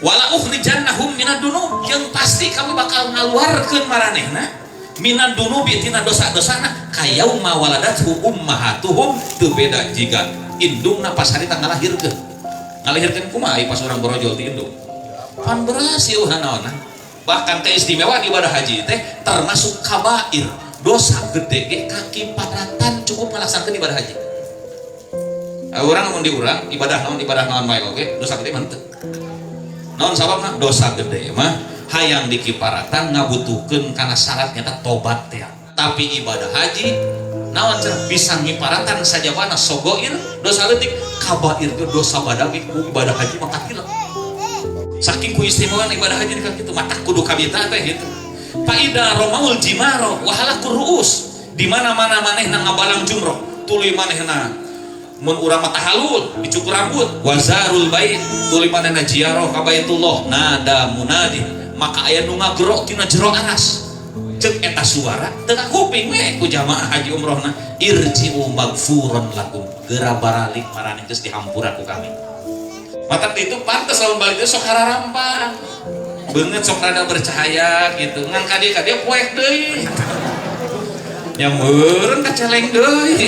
wala ukhrijannahum minad dunub, yang pasti kami bakal ngaluarkeun maranehna minad dunubi tina dosa-dosana kayauma waladathu ummahatuhum, teu beda jiga indungna pas harita ngalahirkeun kumaha pas urang borojol ti indung pan beras ieu hanaonna. Bahkan keistimewaan ibadah haji teh termasuk kabair, dosa gede ge kaki paratan cukup ngalaksanakeun ibadah haji. Urang mun diurang ibadah naon wae oge dosa gede mah teu. Naon sababna? Dosa gede mah hayang dikiparatan ngabutuhkeun kana syarat nyata tobat teh. Tapi ibadah haji naon cenah bisa ngiparatan sajabana sogoir dosa leutik, kabair ge dosa badawi ku ibadah haji mah katilek. Saking ku istimewaan ibadah haji di kitu mata kudu kabita teh gitu. Faida romaul jimaro wahala kuruus, di mana-mana manehna ngabalang jumroh tuluy manehna mun urang mah tahalul dicukur rambut, wazarul bait tuluy manehna ziarah ka Baitullah, nada munadi maka aya nu ngagero tina jero aras ceuk eta suara teu kuping we ku jamaah haji umrohna, irji'u magfuran lakum, geura baralik maraneh geus dihampura ku kami. Mata itu pantas lawan balik itu sok hararampa banget, sok rada bercahaya gitu ngan kadia poek deui nyameureun ka celeng deui.